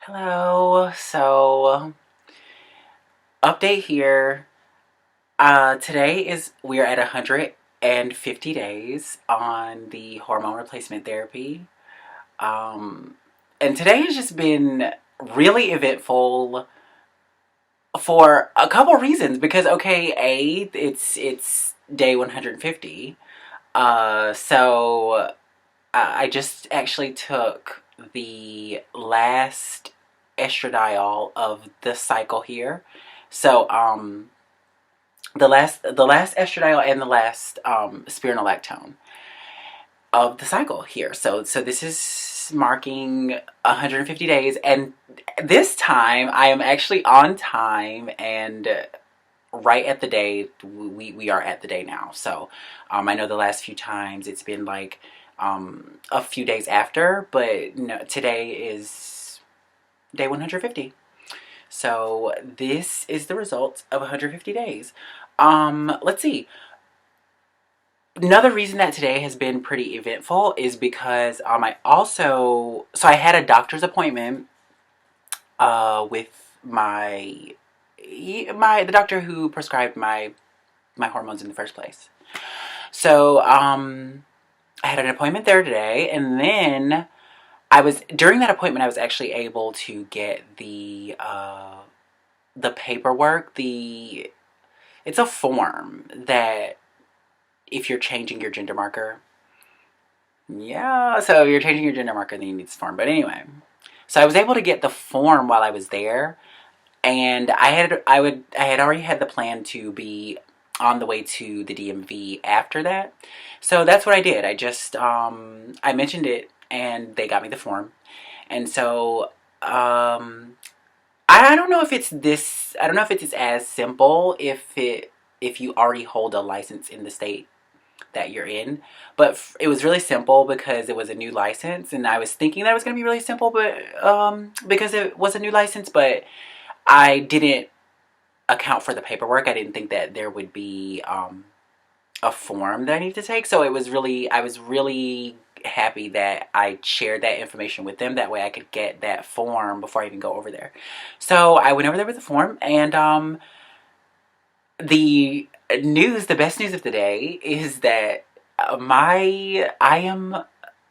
Hello. Update here. Today is we are at 150 days on the hormone replacement therapy. Um, and today has just been really eventful for a couple reasons because it's day 150. I just actually took the last estradiol of the cycle here. So the last estradiol and the last spironolactone of the cycle here. So this is marking 150 days, and this time I am actually on time and right at the day. We are at the day now. So I know the last few times it's been like a few days after, but no, today is day 150. So this is the result of 150 days. Let's see. Another reason that today has been pretty eventful is because I had a doctor's appointment with the doctor who prescribed my hormones in the first place. So I had an appointment there today, and then during that appointment I was actually able to get the paperwork. It's a form that if you're changing your gender marker. Yeah, so if you're changing your gender marker, then you need this form. But anyway, so I was able to get the form while I was there, and I had already had the plan to be on the way to the DMV after that. So that's what I did. I mentioned it, and they got me the form, and so I don't know if it's this. I don't know if it's as simple if you already hold a license in the state that you're in. But it was really simple because it was a new license, and I was thinking that it was going to be really simple, but because it was a new license, but I didn't account for the paperwork. I didn't think that there would be a form that I needed to take. So I was really happy that I shared that information with them. That way I could get that form before I even go over there. So I went over there with the form, and the best news of the day is that I am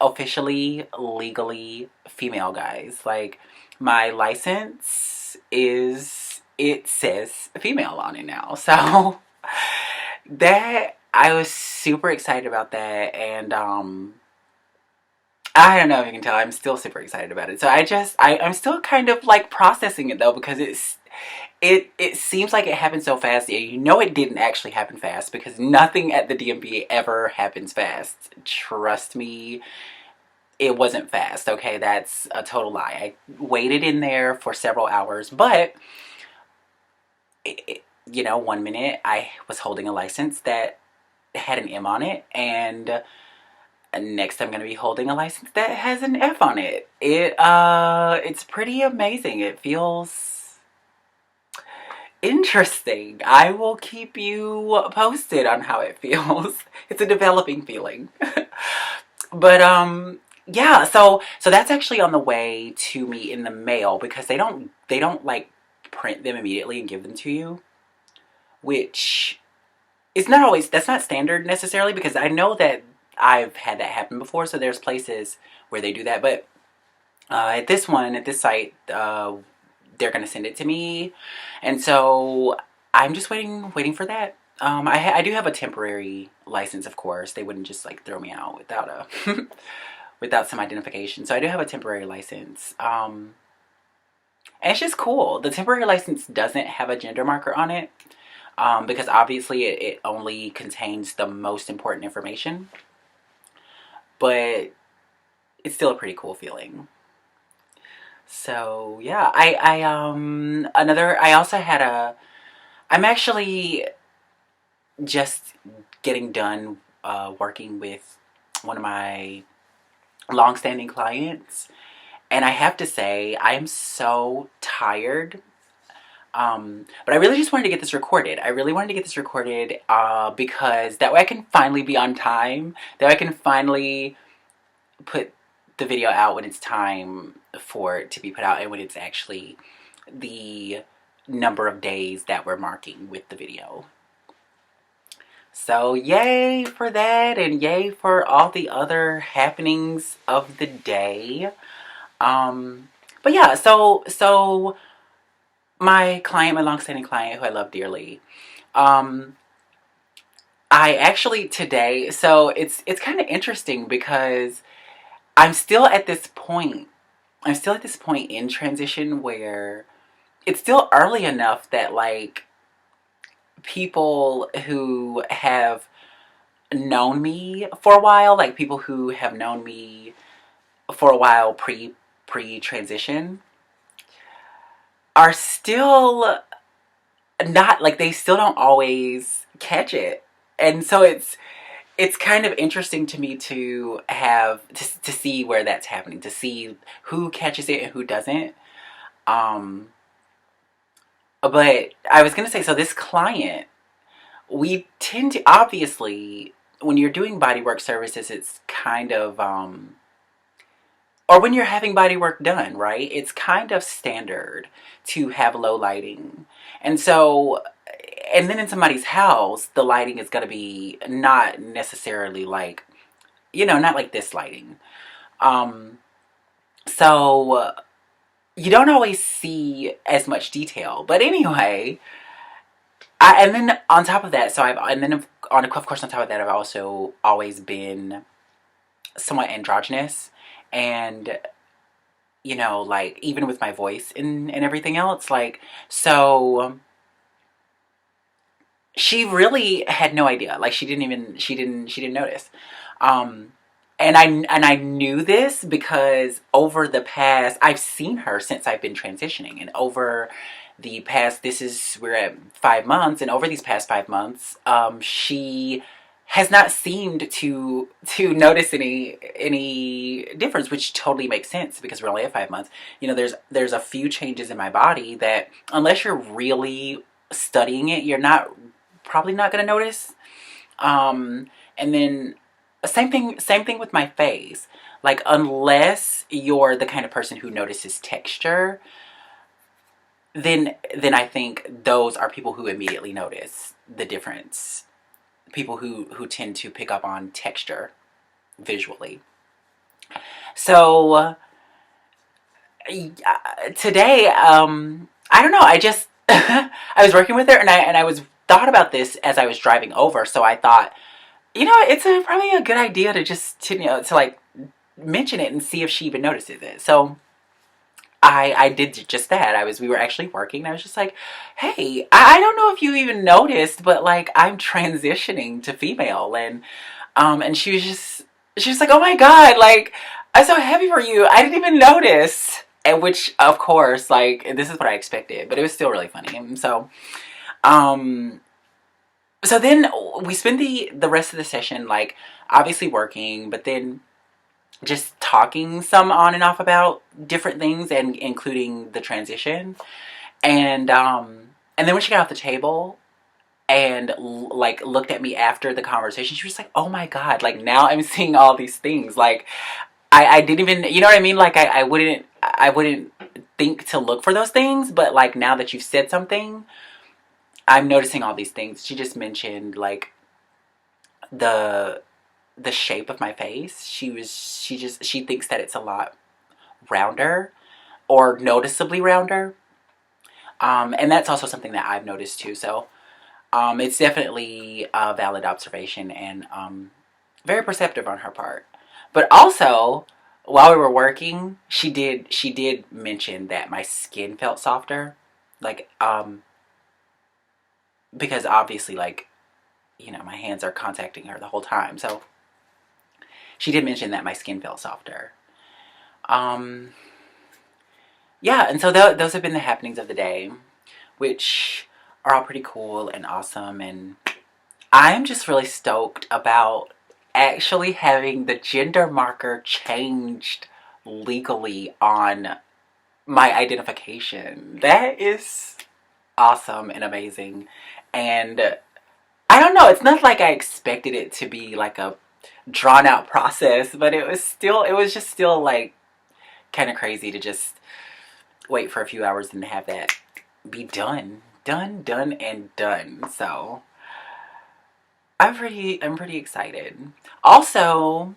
officially legally female, guys. Like, my license it says female on it now. So that I was super excited about that, and I don't know if you can tell, I'm still super excited about it. So I'm still kind of like processing it though, because it seems like it happened so fast. You know, it didn't actually happen fast because nothing at the DMV ever happens fast. Trust me, it wasn't fast. Okay, that's a total lie. I waited in there for several hours, but one minute I was holding a license that had an M on it, and next I'm going to be holding a license that has an F on it. It's pretty amazing. It feels interesting. I will keep you posted on how it feels. It's a developing feeling. But yeah, so that's actually on the way to me in the mail, because they don't like print them immediately and give them to you, which is not always, that's not standard necessarily, because I know that I've had that happen before. So there's places where they do that, but at this site, they're gonna send it to me, and so I'm just waiting for that. I do have a temporary license, of course. They wouldn't just like throw me out without a without some identification. So I do have a temporary license. And it's just cool. The temporary license doesn't have a gender marker on it, because obviously it only contains the most important information. But it's still a pretty cool feeling. So yeah, I also had I'm actually just getting done working with one of my long-standing clients, and I have to say I am so tired. But I really just wanted to get this recorded. I really wanted to get this recorded because that way I can finally be on time. That way I can finally put the video out when it's time for it to be put out and when it's actually the number of days that we're marking with the video. So yay for that, and yay for all the other happenings of the day. But yeah, so my client, my long-standing client who I love dearly, I actually today, so it's kind of interesting because I'm still at this point. I'm still at this point in transition where it's still early enough that like people who have known me for a while, like people who have known me for a while pre transition, are still not like, they still don't always catch it. And so it's kind of interesting to me to have to see where that's happening, to see who catches it and who doesn't. But I was gonna say, so this client, we tend to, obviously, when you're doing bodywork services, it's kind of or when you're having body work done, right? It's kind of standard to have low lighting. And so, and then in somebody's house, the lighting is going to be not necessarily like, not like this lighting. So you don't always see as much detail. But anyway, and then on top of that, of course, on top of that, I've also always been somewhat androgynous. And, like, even with my voice and everything else, like, so she really had no idea. Like, she didn't notice. And I knew this because I've seen her since I've been transitioning, and over the past, we're at 5 months, and over these past 5 months, she has not seemed to notice any difference, which totally makes sense because we're only at 5 months. There's a few changes in my body that, unless you're really studying it, you're probably not going to notice. And then same thing with my face. Like, unless you're the kind of person who notices texture, then I think those are people who immediately notice the difference. People who tend to pick up on texture visually. So today, I don't know. I just I was working with her, and I was thought about this as I was driving over. So I thought, it's probably a good idea to just to like mention it and see if she even notices it. So I did just that. We were actually working, and I was just like, hey, I don't know if you even noticed, but like, I'm transitioning to female. And she was like, oh my God, like, I'm so happy for you. I didn't even notice. And which, of course, like, this is what I expected, but it was still really funny. And so then we spend the rest of the session, like, obviously working, but then just talking some on and off about different things, and including the transition. And then when she got off the table and like looked at me after the conversation, she was like, oh my God, like, now I'm seeing all these things. Like, I didn't even, you know what I mean? Like, I wouldn't think to look for those things, but like, now that you've said something, I'm noticing all these things. She just mentioned like the shape of my face. She thinks that it's a lot rounder, or noticeably rounder. And that's also something that I've noticed too. So it's definitely a valid observation, and very perceptive on her part. But also, while we were working, she did mention that my skin felt softer. Like, because obviously, like, my hands are contacting her the whole time. So she did mention that my skin felt softer. Yeah, and so those have been the happenings of the day, which are all pretty cool and awesome. And I'm just really stoked about actually having the gender marker changed legally on my identification. That is awesome and amazing. And I don't know, it's not like I expected it to be like a drawn out process, but it was just still like kind of crazy to just wait for a few hours and have that be done. Done, and done. So I'm pretty excited. Also,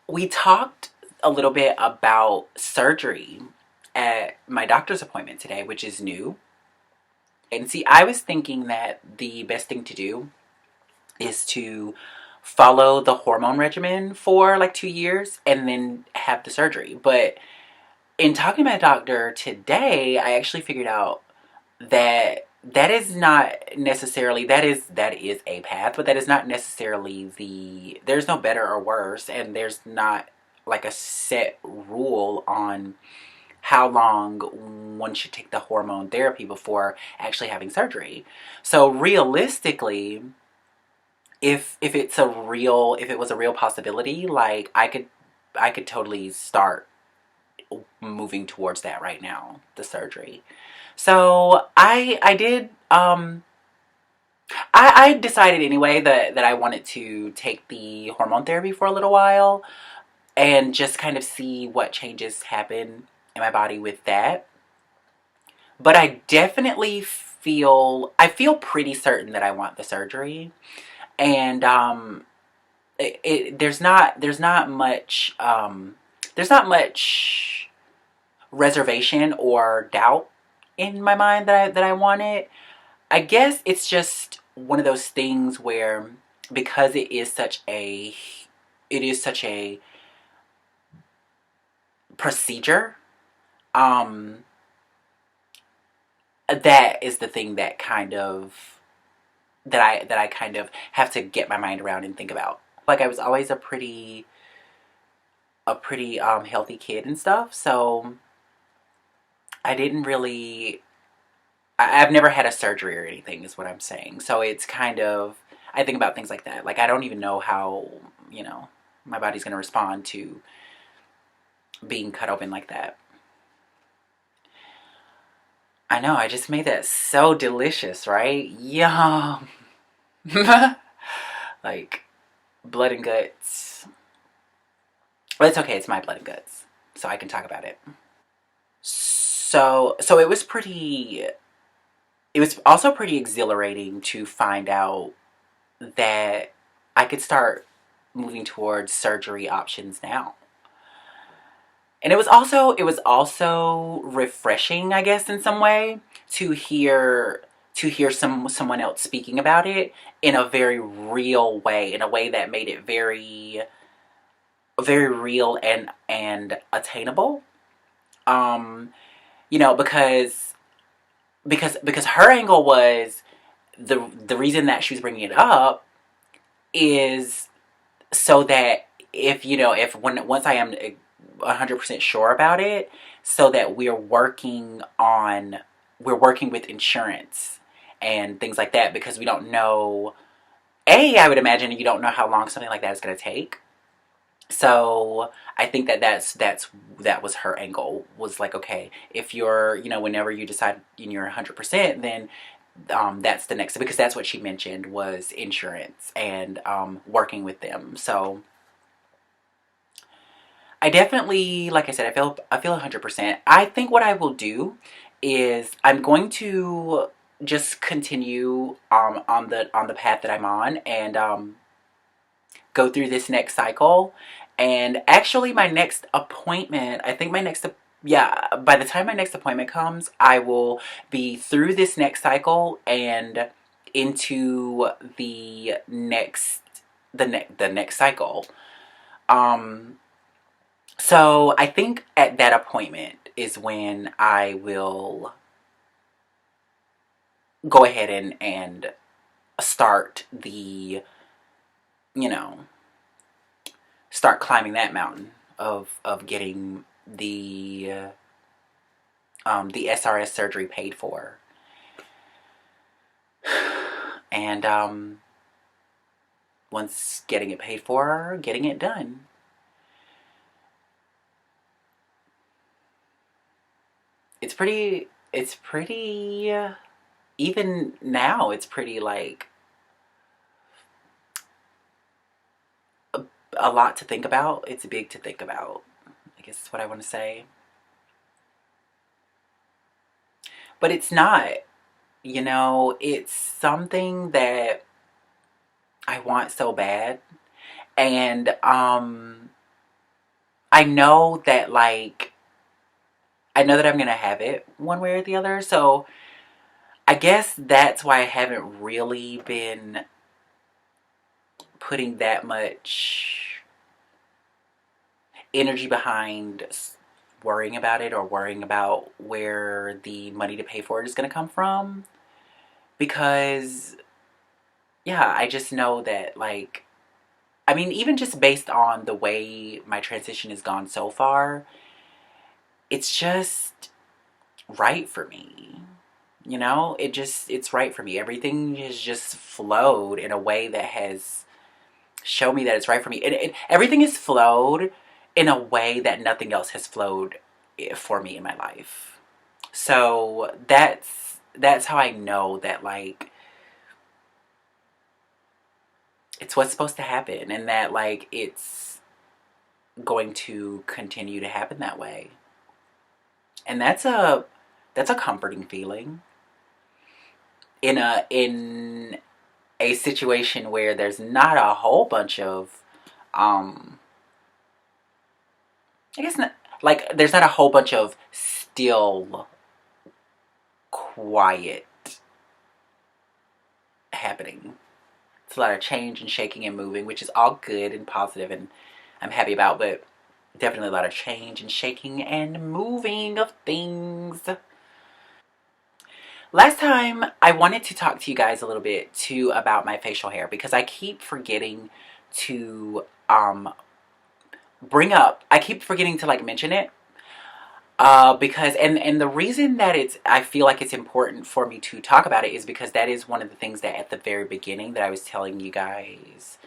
we talked a little bit about surgery at my doctor's appointment today, which is new. And see, I was thinking that the best thing to do is to follow the hormone regimen for like 2 years and then have the surgery. But in talking to my doctor today, I actually figured out that that is not necessarily that is a path, but that is not necessarily there's no better or worse, and there's not like a set rule on how long one should take the hormone therapy before actually having surgery. So realistically, if it was a real possibility, like I could totally start moving towards that right now, the surgery. So I did I decided anyway that I wanted to take the hormone therapy for a little while and just kind of see what changes happen in my body with that. But I feel pretty certain that I want the surgery. And there's not much reservation or doubt in my mind that I want it. I guess it's just one of those things where because it is such a procedure, um that is the thing that kind of that I kind of have to get my mind around and think about. Like I was always a pretty healthy kid and stuff, so I didn't really I've never had a surgery or anything is what I'm saying. So it's kind of I think about things like that. Like I don't even know how, you know, my body's going to respond to being cut open like that. I know, I just made that so delicious, right? Yum. Like blood and guts. But it's okay, it's my blood and guts. So I can talk about it. So it was also pretty exhilarating to find out that I could start moving towards surgery options now. And it was also refreshing, I guess, in some way to hear someone else speaking about it in a very real way, in a way that made it very real and attainable. Um, you know, because her angle was the reason that she was bringing it up is so that if you know if when once I am 100% sure about it, so that we're working with insurance and things like that because we don't know. I would imagine you don't know how long something like that is going to take. So I think that was her angle, was like, okay, if you're, you know, whenever you decide you're 100%, then that's the next, because that's what she mentioned was insurance and working with them. So I definitely, like I said, I feel 100%. I think what I will do is I'm going to just continue on the path that I'm on and go through this next cycle. And actually, my next appointment, I think yeah, by the time my next appointment comes, I will be through this next cycle and into the next cycle. Um, so I think at that appointment is when I will go ahead and start you know, start climbing that mountain of getting the SRS surgery paid for, and once getting it paid for, getting it done. It's pretty even now it's pretty like a lot to think about. It's big to think about, I guess is what I want to say. But it's not, it's something that I want so bad. And I know that, like, I know that I'm going to have it one way or the other. So I guess that's why I haven't really been putting that much energy behind worrying about it, or worrying about where the money to pay for it is going to come from. Because, yeah, I just know that, like, I mean, even just based on the way my transition has gone so far, it's just right for me. It's right for me. Everything has just flowed in a way that has shown me that it's right for me. Everything has flowed in a way that nothing else has flowed for me in my life. So that's how I know that, like, it's what's supposed to happen, and that, like, it's going to continue to happen that way. And that's a comforting feeling in a situation where there's not a whole bunch of um I guess not, like, there's not a whole bunch of still quiet happening. It's a lot of change and shaking and moving, which is all good and positive, and I'm happy about, but definitely a lot of change and shaking and moving of things. Last time, I wanted to talk to you guys a little bit too about my facial hair, because I keep forgetting to I keep forgetting to, like, mention it. Because and the reason that I feel like it's important for me to talk about it is because that is one of the things that at the very beginning that I was telling you guys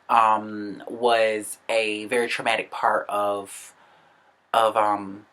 was a very traumatic part of um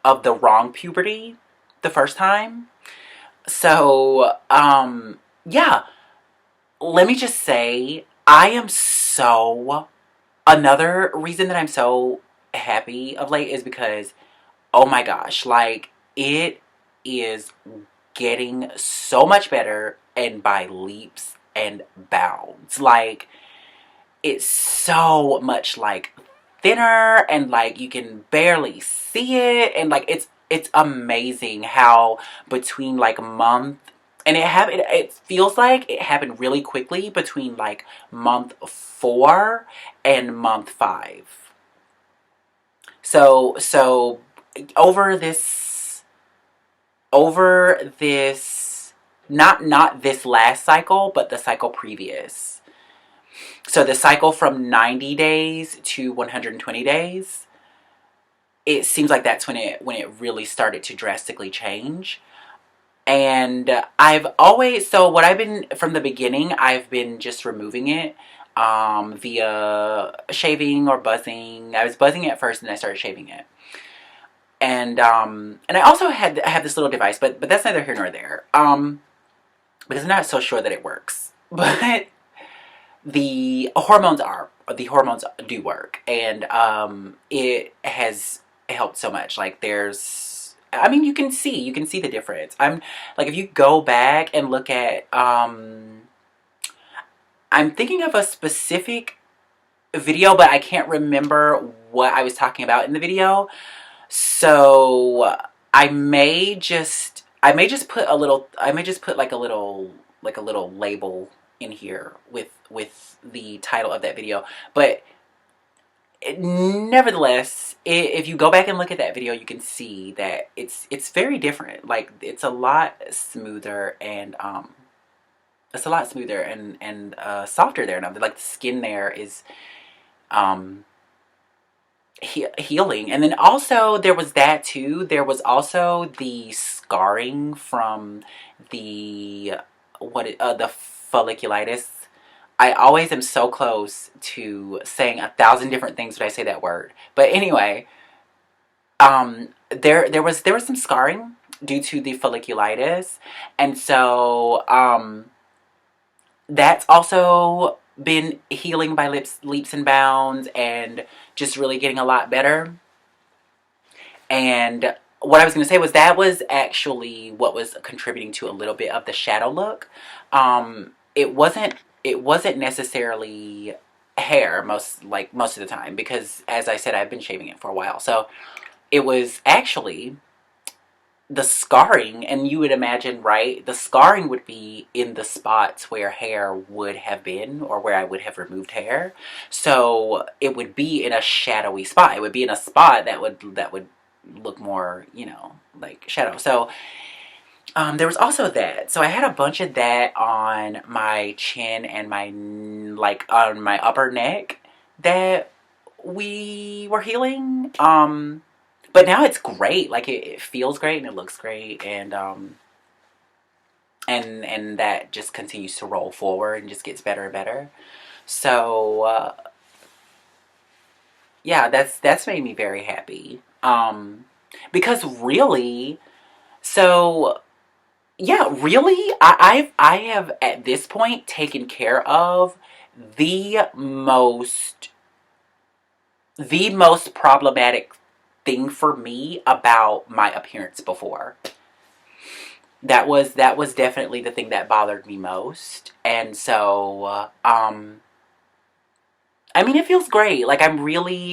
of the wrong puberty the first time. So yeah, let me just say, I am so another reason that I'm so happy of late is because, oh my gosh, like, it is getting so much better, and by leaps and bounds. Like, it's so much, like, thinner, and, like, you can barely see it, and, like, it's amazing how between, like, month, and it feels like it happened really quickly between, like, month 4 and month 5. So over this not this last cycle, but the cycle previous. So the cycle from 90 days to 120 days, it seems like that's when it really started to drastically change. And I've always, so what I've been, from the beginning, I've been just removing it via shaving or buzzing. I was buzzing it first, and I started shaving it. And I also have this little device, but that's neither here nor there. Because I'm not so sure that it works. But the hormones do work, and it has helped so much. Like, I mean, you can see the difference. I'm like, if you go back and look at I'm thinking of a specific video, but I can't remember what I was talking about in the video. So I may just put, like, a little label in here with the title of that video. But nevertheless, if you go back and look at that video, you can see that it's very different. Like, it's a lot smoother, and softer there. And, like, the skin there is um healing. And then also there was that too. There was also the scarring from the the folliculitis. I always am so close to saying 1,000 different things when I say that word. But anyway, there was some scarring due to the folliculitis, and so that's also been healing by leaps and bounds and just really getting a lot better. And what I was going to say was that was actually what was contributing to a little bit of the shadow look. It wasn't necessarily hair most of the time, because as I said, I've been shaving it for a while. So it was actually the scarring. And you would imagine, right, the scarring would be in the spots where hair would have been, or where I would have removed hair. So it would be in a shadowy spot. It would be in a spot that would look more, like shadow. So there was also that. So I had a bunch of that on my chin and on my upper neck that we were healing. But now it's great. Like it feels great and it looks great, and that just continues to roll forward and just gets better and better. So yeah, that's made me very happy. Because really, so yeah, really, I have at this point taken care of the most the most problematic thing for me about my appearance before. That was definitely the thing that bothered me most. And so I mean, it feels great. Like I'm really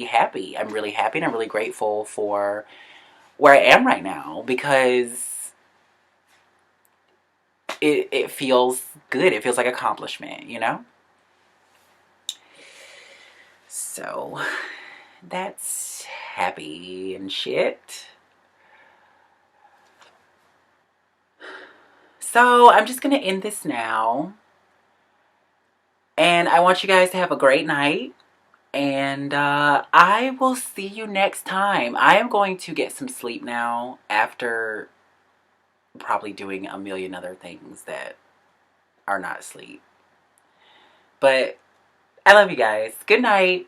happy. I'm really happy, and I'm really grateful for where I am right now, because it feels good. It feels like accomplishment. So that's happy and shit. So I'm just gonna end this now. And I want you guys to have a great night. And I will see you next time. I am going to get some sleep now, after probably doing a million other things that are not sleep. But I love you guys. Good night.